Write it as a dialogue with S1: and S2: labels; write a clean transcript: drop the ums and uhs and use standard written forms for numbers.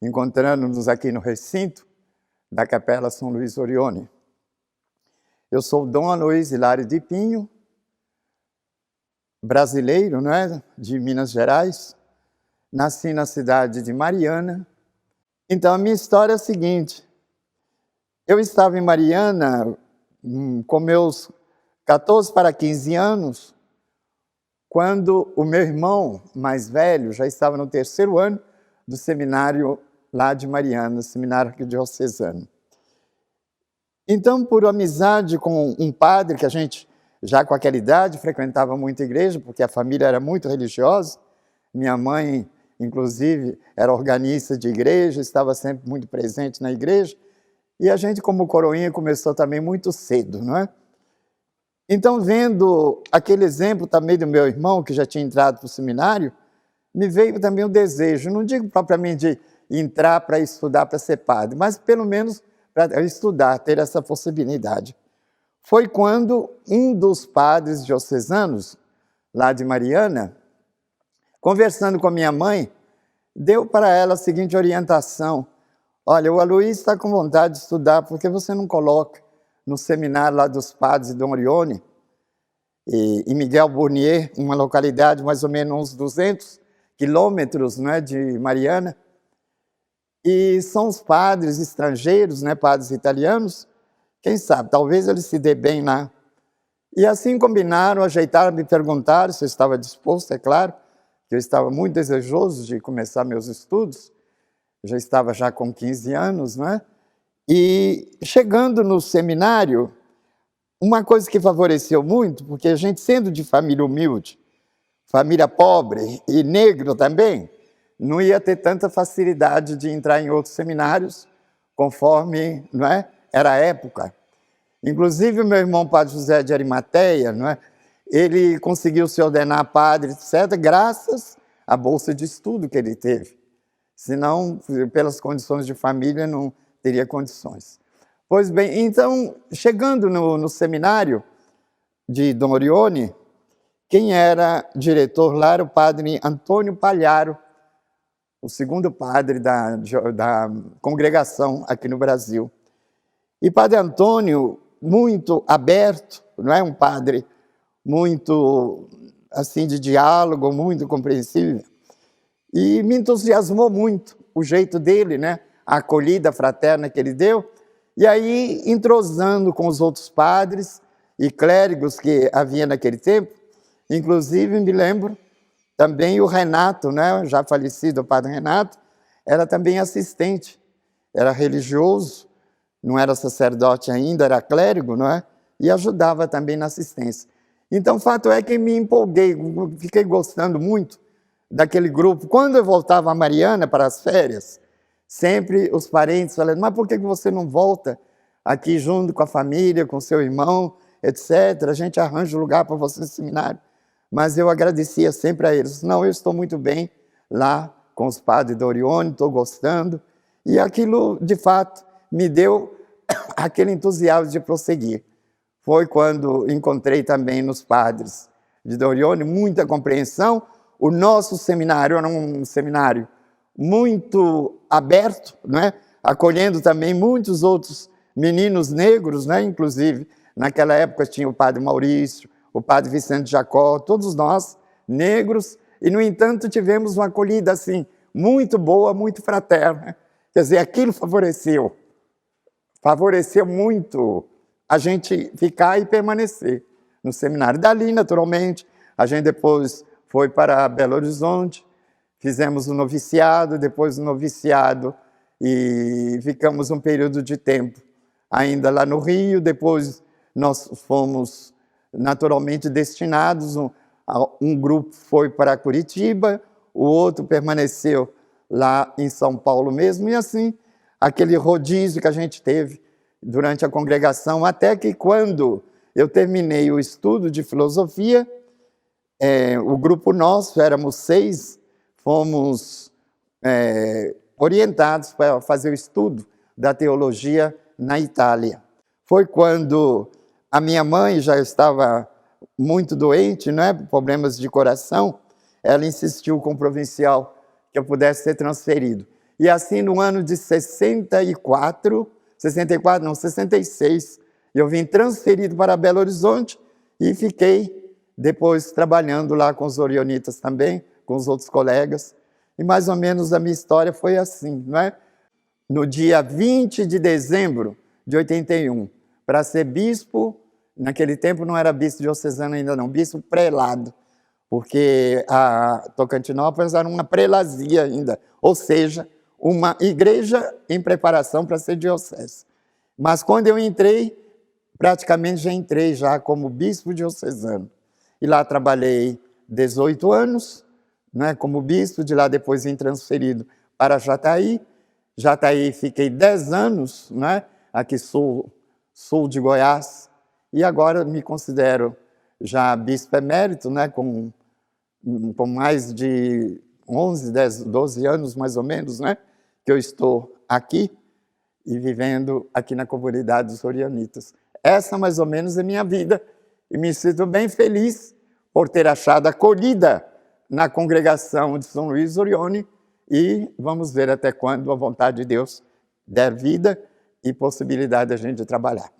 S1: encontrando-nos aqui no recinto da Capela São Luís Orione. Eu sou Dom Aloysio Hilário de Pinho, brasileiro, de Minas Gerais. Nasci na cidade de Mariana. Então, a minha história é a seguinte. Eu estava em Mariana com meus 14 para 15 anos, quando o meu irmão mais velho já estava no 3º ano do seminário lá de Mariana, seminário arquidiocesano. Então, por amizade com um padre que a gente, já com aquela idade, frequentava muito a igreja, porque a família era muito religiosa. Minha mãe, inclusive, era organista de igreja, estava sempre muito presente na igreja. E a gente, como coroinha, começou também muito cedo, Então, vendo aquele exemplo também do meu irmão, que já tinha entrado para o seminário, me veio também o desejo, não digo propriamente de entrar para estudar para ser padre, mas pelo menos para estudar, ter essa possibilidade. Foi quando um dos padres diocesanos, lá de Mariana, conversando com a minha mãe, deu para ela a seguinte orientação: olha, o Aloysio está com vontade de estudar, por que você não coloca no seminário lá dos padres de Dom Orione, em Miguel Burnier, uma localidade mais ou menos uns 200 quilômetros de Mariana, e são os padres estrangeiros, padres italianos, quem sabe, talvez ele se dê bem lá. E assim combinaram, ajeitaram, me perguntaram se eu estava disposto, é claro, que eu estava muito desejoso de começar meus estudos, já estava com 15 anos, E chegando no seminário, uma coisa que favoreceu muito, porque a gente sendo de família humilde, família pobre e negro também, não ia ter tanta facilidade de entrar em outros seminários, conforme era a época. Inclusive, o meu irmão Padre José de Arimateia, ele conseguiu se ordenar padre, etc., graças à bolsa de estudo que ele teve. Senão, pelas condições de família, não teria condições. Pois bem, então, chegando no seminário de Dom Orione, quem era diretor lá era o padre Antônio Palharo, o segundo padre da congregação aqui no Brasil. E padre Antônio, muito aberto, um padre muito, assim, de diálogo, muito compreensível, e me entusiasmou muito o jeito dele, a acolhida fraterna que ele deu, e aí, entrosando com os outros padres e clérigos que havia naquele tempo, inclusive, me lembro, também o Renato, já falecido, o padre Renato, era também assistente, era religioso, não era sacerdote ainda, era clérigo, e ajudava também na assistência. Então, o fato é que me empolguei, fiquei gostando muito daquele grupo. Quando eu voltava a Mariana para as férias, sempre os parentes falavam: mas por que você não volta aqui junto com a família, com seu irmão, etc., a gente arranja um lugar para você no seminário. Mas eu agradecia sempre a eles. Não, eu estou muito bem lá com os padres de Orione, estou gostando. E aquilo, de fato, me deu aquele entusiasmo de prosseguir. Foi quando encontrei também nos padres de Orione muita compreensão. O nosso seminário era um seminário muito aberto, acolhendo também muitos outros meninos negros, inclusive, naquela época tinha o padre Maurício, o padre Vicente Jacó, todos nós, negros, e, no entanto, tivemos uma acolhida, assim, muito boa, muito fraterna. Quer dizer, aquilo favoreceu muito a gente ficar e permanecer no seminário. Dali, naturalmente, a gente depois foi para Belo Horizonte, fizemos o noviciado, depois o noviciado, e ficamos um período de tempo ainda lá no Rio. Depois nós fomos naturalmente destinados, um grupo foi para Curitiba, o outro permaneceu lá em São Paulo mesmo, e assim, aquele rodízio que a gente teve durante a congregação, até que quando eu terminei o estudo de filosofia, o grupo nosso, éramos 6, fomos orientados para fazer o estudo da teologia na Itália. Foi quando a minha mãe já estava muito doente, problemas de coração, ela insistiu com o provincial que eu pudesse ser transferido. E assim, no ano de 66, eu vim transferido para Belo Horizonte e fiquei depois trabalhando lá com os orionitas também, com os outros colegas. E mais ou menos a minha história foi assim, não é? No dia 20 de dezembro de 81, para ser bispo, naquele tempo não era bispo diocesano ainda não, bispo prelado, porque a Tocantinópolis era uma prelazia ainda, ou seja, uma igreja em preparação para ser diocese. Mas quando eu entrei, praticamente já entrei já como bispo diocesano. E lá trabalhei 18 anos, né, como bispo, de lá depois vim transferido para Jataí. Jataí fiquei 10 anos, né, aqui sul de Goiás, e agora me considero já bispo emérito, né, com mais de 11, 10, 12 anos mais ou menos, né, que eu estou aqui e vivendo aqui na comunidade dos orionitas. Essa mais ou menos é minha vida e me sinto bem feliz por ter achado acolhida na congregação de São Luís Orione e vamos ver até quando a vontade de Deus der vida e possibilidade da gente trabalhar.